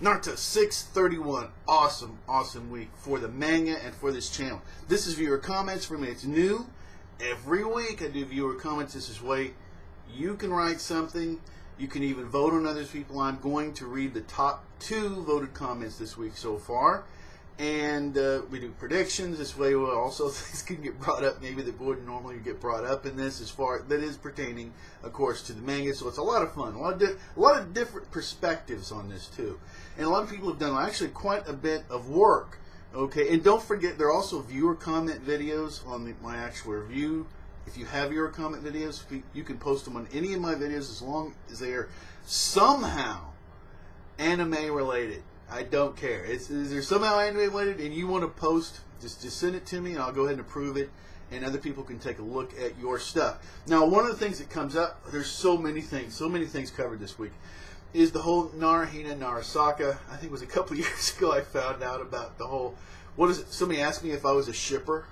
Naruto 631. Awesome week for the manga and for this channel. This is viewer comments. For me, it's new. Every week I do viewer comments. This is way you can write something. You can even vote on other people. I'm going to read the top 2 voted comments this week so far. And we do predictions. This way, also things can get brought up maybe that wouldn't normally get brought up in this, as far that is pertaining, of course, to the manga. So it's a lot of fun, a lot of different perspectives on this too, and a lot of people have done actually quite a bit of work. Okay, and don't forget there are also viewer comment videos on my actual review. If you have viewer comment videos, you can post them on any of my videos as long as they are somehow anime related. I don't care. Is there somehow anime related and you want to post, just send it to me and I'll go ahead and approve it, and other people can take a look at your stuff. Now, one of the things that comes up, there's so many things covered this week, is the whole NaruHina, NaruSaka. I think it was a couple of years ago I found out about the whole, what is it? Somebody asked me if I was a shipper.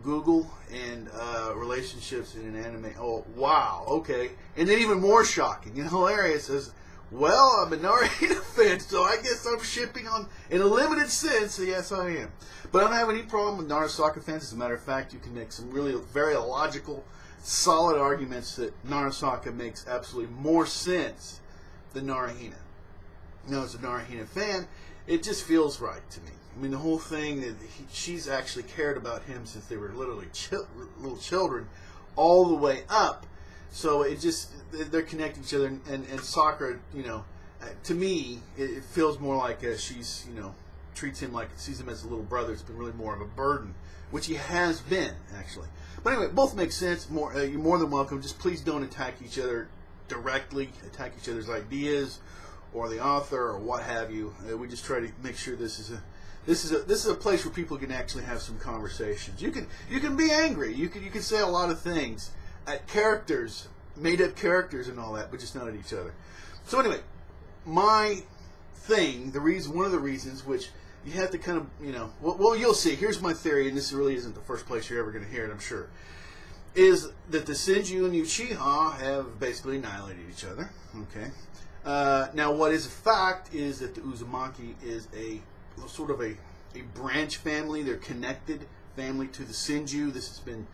Google and relationships in an anime. Oh, wow, okay. And then even more shocking and hilarious is, well, I'm a NaruHina fan, so I guess I'm shipping on, in a limited sense, so yes, I am. But I don't have any problem with NaruSaka fans. As a matter of fact, you can make some really very logical, solid arguments that NaruSaka makes absolutely more sense than NaruHina. Now, as a NaruHina fan, it just feels right to me. I mean, the whole thing that she's actually cared about him since they were literally little children, all the way up. So it just, they're connecting each other, and Sakura, to me, it feels more like she's, treats him like, sees him as a little brother. It's been really more of a burden, which he has been, actually. But anyway, both make sense. You're more than welcome. Just please don't attack each other directly, attack each other's ideas, or the author, or what have you. We just try to make sure this is a place where people can actually have some conversations. You can be angry. You can say a lot of things at characters, made up characters and all that, but just not at each other. So anyway, my thing, one of the reasons, which you have to kind of, well, you'll see. Here's my theory, and this really isn't the first place you're ever going to hear it, I'm sure, is that the Senju and Uchiha have basically annihilated each other. Okay. Now, what is a fact is that the Uzumaki is a sort of a branch family. They're connected family to the Senju. This has been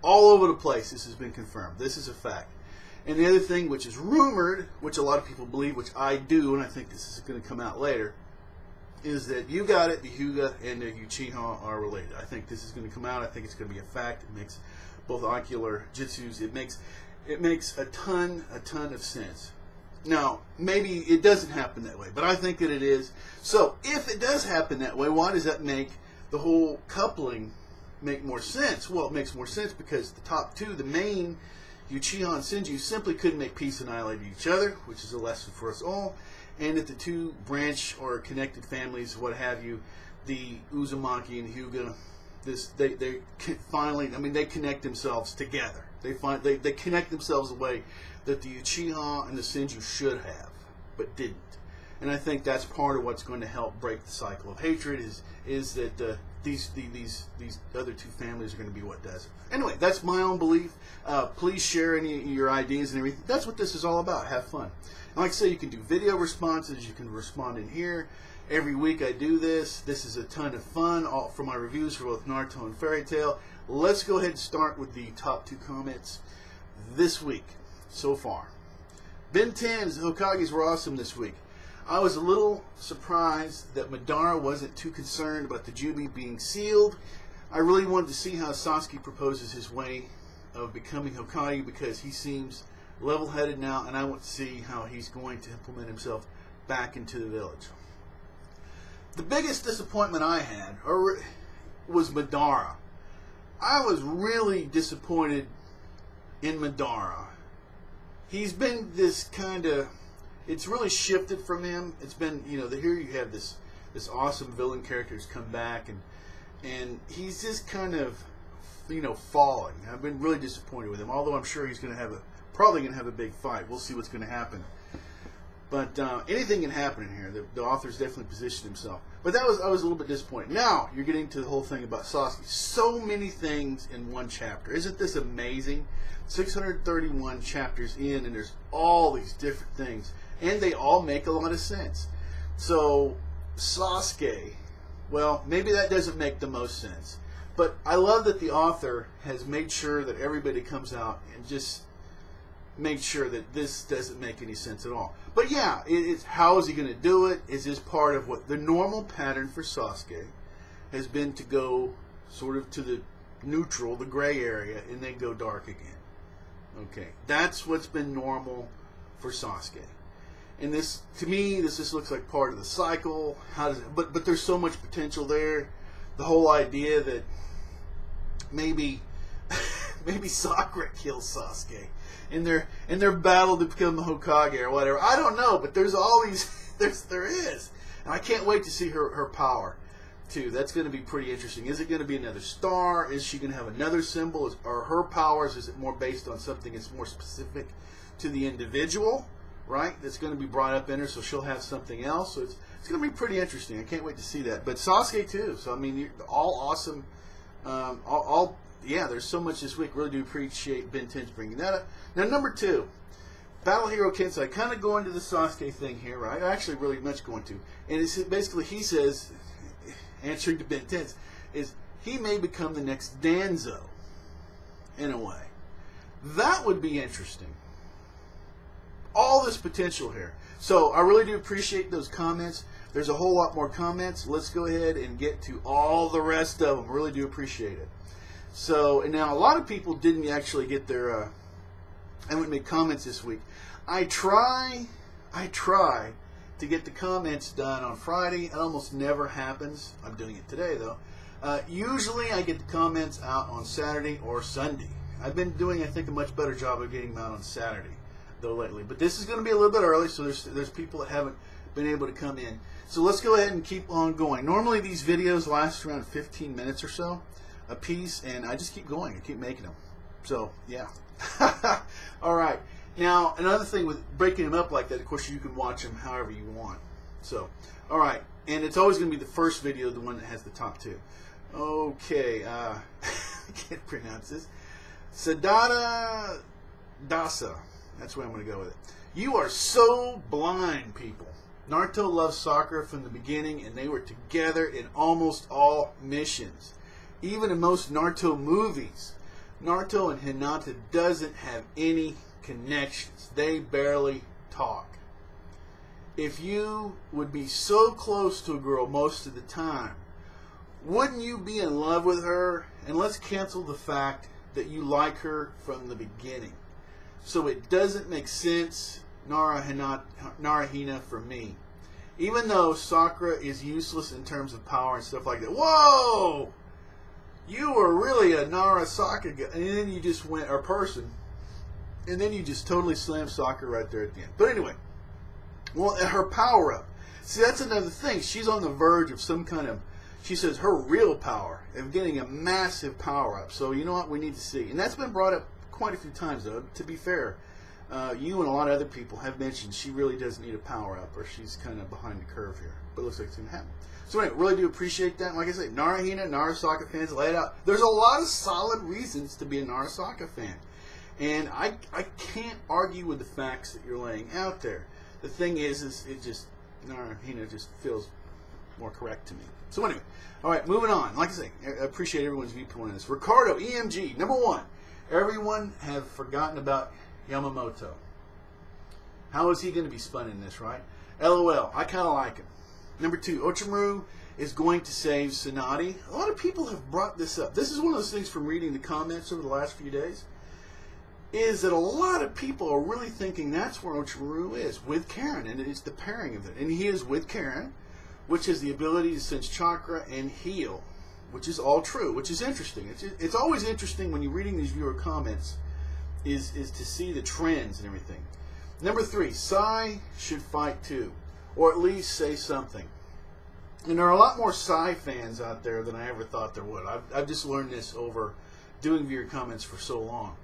all over the place. This has been confirmed. This is a fact. And the other thing, which is rumored, which a lot of people believe, which I do, and I think this is going to come out later, is that the Hyuga and the Uchiha are related. I think this is going to come out. I think it's going to be a fact. It makes both ocular jutsus. It makes a ton of sense. Now, maybe it doesn't happen that way, but I think that it is. So, if it does happen that way, why does that make the whole coupling make more sense? Well, it makes more sense because the top 2, the main Uchiha and Senju, simply couldn't make peace and annihilate each other, which is a lesson for us all. And that the 2 branch or connected families, what have you, the Uzumaki and Hyuga, they finally, they connect themselves together. They connect themselves the way that the Uchiha and the Senju should have, but didn't. And I think that's part of what's going to help break the cycle of hatred. Is that these other 2 families are going to be what does it. Anyway, that's my own belief. Please share any of your ideas and everything. That's what this is all about. Have fun. And like I say, you can do video responses. You can respond in here. Every week I do this. This is a ton of fun for my reviews for both Naruto and Fairy Tail. Let's go ahead and start with the top 2 comments this week so far. Ben 10's Hokages were awesome this week. I was a little surprised that Madara wasn't too concerned about the Jubi being sealed. I really wanted to see how Sasuke proposes his way of becoming Hokage, because he seems level-headed now, and I want to see how he's going to implement himself back into the village. The biggest disappointment I had was Madara. I was really disappointed in Madara. He's been this kind of, it's really shifted from him. It's been, here you have this awesome villain character who's come back, and he's just kind of, falling. I've been really disappointed with him, although I'm sure he's probably going to have a big fight. We'll see what's going to happen. But anything can happen in here. The author's definitely positioned himself. But I was a little bit disappointed. Now, you're getting to the whole thing about Sasuke. So many things in one chapter. Isn't this amazing? 631 chapters in, and there's all these different things. And they all make a lot of sense. So, Sasuke, well, maybe that doesn't make the most sense. But I love that the author has made sure that everybody comes out and just made sure that this doesn't make any sense at all. But yeah, it's how is he going to do it? Is this part of what the normal pattern for Sasuke has been, to go sort of to the neutral, the gray area, and then go dark again. Okay, that's what's been normal for Sasuke. And this, to me, this just looks like part of the cycle. How does it? But there's so much potential there. The whole idea that maybe Sakura kills Sasuke in their battle to become the Hokage or whatever. I don't know, but there's all these. There is, and I can't wait to see her power too. That's going to be pretty interesting. Is it going to be another star? Is she going to have another symbol? Are her powers? Is it more based on something that's more specific to the individual? Right, that's going to be brought up in her, so she'll have something else. So it's going to be pretty interesting. I can't wait to see that. But Sasuke too. So I mean, all awesome. Yeah, there's so much this week. Really do appreciate Ben 10's bringing that up. Now, number 2, Battle Hero Kensei. Kind of going to the Sasuke thing here, right? Actually, really much going to. And it's basically, he says, answering to Ben 10's, is he may become the next Danzo, in a way. That would be interesting. All this potential here. So I really do appreciate those comments. There's a whole lot more comments. Let's go ahead and get to all the rest of them. Really do appreciate it. So, and now a lot of people didn't actually get their, I wouldn't make comments this week. I try to get the comments done on Friday. It almost never happens. I'm doing it today though. Usually I get the comments out on Saturday or Sunday. I've been doing, I think, a much better job of getting them out on Saturday though lately. But this is going to be a little bit early, so there's people that haven't been able to come in. So let's go ahead and keep on going. Normally these videos last around 15 minutes or so a piece, and I just keep going. I keep making them. So yeah. All right. Now another thing with breaking them up like that, of course, you can watch them however you want. So all right, and it's always going to be the first video, the one that has the top 2. Okay. I can't pronounce this. Sadada Dasa. That's where I'm going to go with it. You are so blind, people. Naruto loves Sakura from the beginning, and they were together in almost all missions. Even in most Naruto movies, Naruto and Hinata doesn't have any connections. They barely talk. If you would be so close to a girl most of the time, wouldn't you be in love with her? And let's cancel the fact that you like her from the beginning. So it doesn't make sense, NaruHina, for me. Even though Sakura is useless in terms of power and stuff like that. Whoa! You were really a NaruSaka guy, and then you just went, or person, and then you just totally slammed Sakura right there at the end. But anyway, well, her power up. See, that's another thing. She's on the verge of some kind of, she says, her real power, of getting a massive power up. So you know what we need to see. And that's been brought up quite a few times, though. To be fair, you and a lot of other people have mentioned she really does need a power up, or she's kind of behind the curve here. But it looks like it's going to happen. So anyway, really do appreciate that. And like I say, NaruHina, NaruSaka fans, lay it out. There's a lot of solid reasons to be a NaruSaka fan. And I can't argue with the facts that you're laying out there. The thing is it just, NaruHina just feels more correct to me. So anyway, all right, moving on. Like I say, I appreciate everyone's viewpoint on this. Ricardo, EMG, number 1. Everyone have forgotten about Yamamoto. How is he going to be spun in this, right? LOL, I kind of like him. Number 2, Ochimaru is going to save Tsunade. A lot of people have brought this up. This is one of those things from reading the comments over the last few days, is that a lot of people are really thinking that's where Ochimaru is, with Karen, and it's the pairing of it. And he is with Karen, which has the ability to sense chakra and heal, which is all true, which is interesting. It's always interesting when you're reading these viewer comments is to see the trends and everything. Number 3, Sai should fight too, or at least say something. And there are a lot more Sai fans out there than I ever thought there would. I've just learned this over doing viewer comments for so long.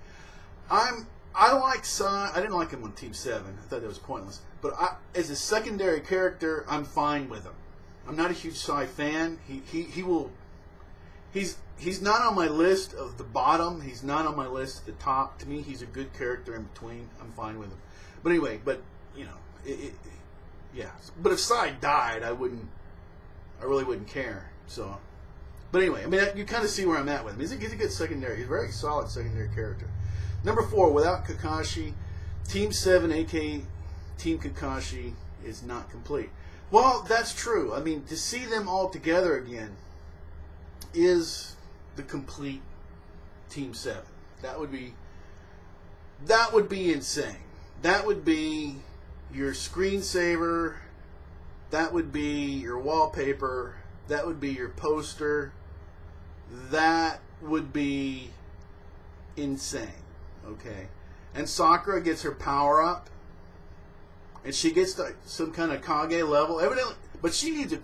I like Sai. I didn't like him on Team 7. I thought that was pointless. But as a secondary character, I'm fine with him. I'm not a huge Sai fan. He's not on my list of the bottom. He's not on my list at the top. To me, he's a good character in between. I'm fine with him. But anyway, you know, yeah. But if Sai died, I really wouldn't care. So, but anyway, I mean, you kind of see where I'm at with him. He's a good secondary. He's a very solid secondary character. Number 4, without Kakashi, Team 7, aka Team Kakashi, is not complete. Well, that's true. I mean, to see them all together again is the complete Team 7. That would be insane. That would be your screensaver. That would be your wallpaper. That would be your poster. That would be insane. Okay? And Sakura gets her power up. And she gets to some kind of Kage level. Evidently, but she needs a...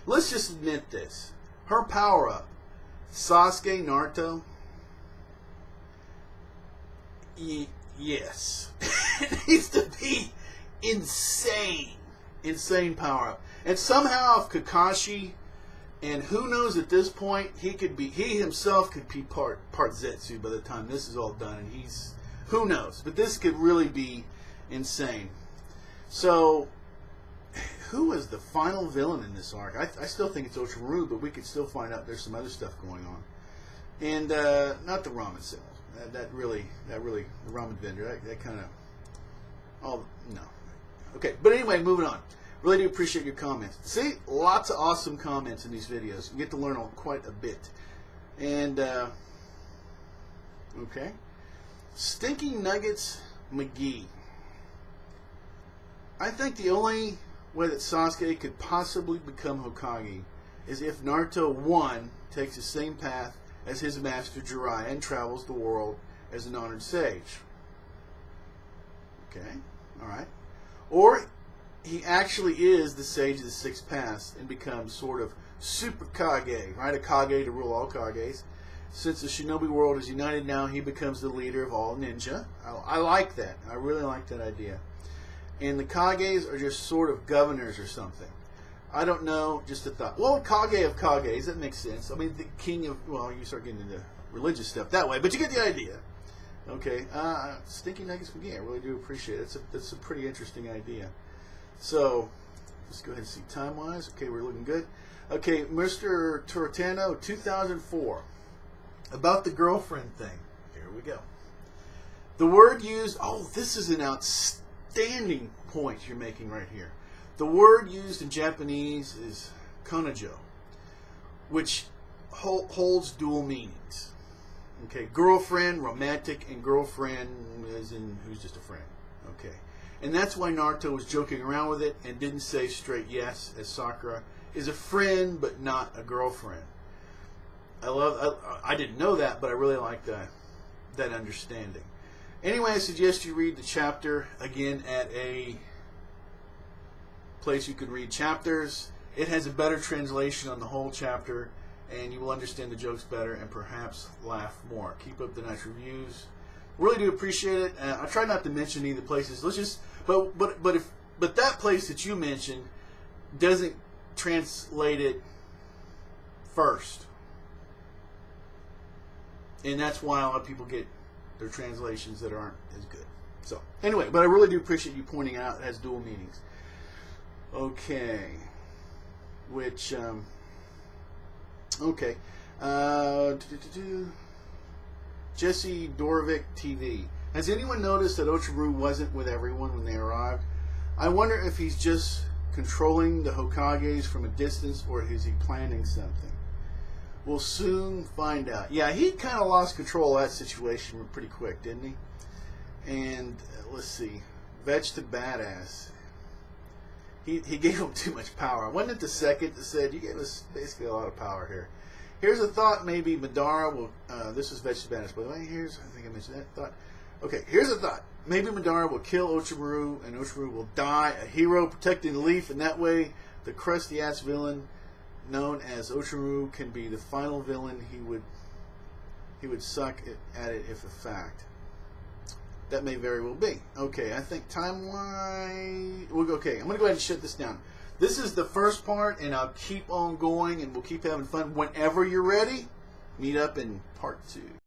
Let's just admit this. Her power up. Sasuke, Naruto. Yes. It needs to be insane. Insane power up. And somehow if Kakashi, and who knows at this point, he himself could be part Zetsu by the time this is all done. And who knows? But this could really be insane. So, who is the final villain in this arc? I still think it's Ocharu, but we could still find out there's some other stuff going on. And not the ramen sale. That really, the ramen vendor. That kind of, no. Okay, but anyway, moving on. Really do appreciate your comments. See, lots of awesome comments in these videos. You get to learn quite a bit. And okay, Stinking Nuggets McGee. I think the only way that Sasuke could possibly become Hokage is if Naruto 1 takes the same path as his master Jiraiya and travels the world as an honored sage. Okay, alright. Or he actually is the sage of the sixth path and becomes sort of super Kage, right? A Kage to rule all Kages. Since the Shinobi world is united now, he becomes the leader of all ninja. I like that. I really like that idea. And the Kages are just sort of governors or something. I don't know, just a thought. Well, Kage of Kages, that makes sense. I mean, the king of, well, you start getting into religious stuff that way, but you get the idea. Okay, Stinky Nuggets McGee, I really do appreciate it. That's a pretty interesting idea. So, let's go ahead and see time-wise. Okay, we're looking good. Okay, Mr. Turtano, 2004. About the girlfriend thing. Here we go. The word used, this is an outstanding point you're making right here. The word used in Japanese is kanojo, which holds dual meanings. Okay, girlfriend, romantic, and girlfriend as in who's just a friend. Okay, and that's why Naruto was joking around with it and didn't say straight yes, as Sakura is a friend but not a girlfriend. I didn't know that, but I really like that understanding. Anyway, I suggest you read the chapter again at a place you can read chapters. It has a better translation on the whole chapter, and you will understand the jokes better and perhaps laugh more. Keep up the nice reviews. Really do appreciate it. I try not to mention any of the places. Let's just, but that place that you mentioned doesn't translate it first, and that's why a lot of people get their translations that aren't as good. So anyway, but I really do appreciate you pointing out it has dual meanings. Okay, which okay, Jesse Dorovic TV. Has anyone noticed that Ocharu wasn't with everyone when they arrived? I wonder if he's just controlling the Hokages from a distance, or is he planning something? We'll soon find out. Yeah, he kind of lost control of that situation pretty quick, didn't he? And let's see, Vetch to Badass. He gave him too much power. Wasn't it the second that said, you gave us basically a lot of power here? Here's a thought, maybe Madara will, this was Vetch to Badass, by the way. I think I mentioned that thought. Okay, here's a thought. Maybe Madara will kill Ocharu, and Ocharu will die a hero protecting the leaf, and that way the crusty-ass villain known as Ocharu can be the final villain. He would suck at it if a fact. That may very well be. Okay, I think time-wise... Okay, I'm going to go ahead and shut this down. This is the first part, and I'll keep on going, and we'll keep having fun. Whenever you're ready, meet up in part 2.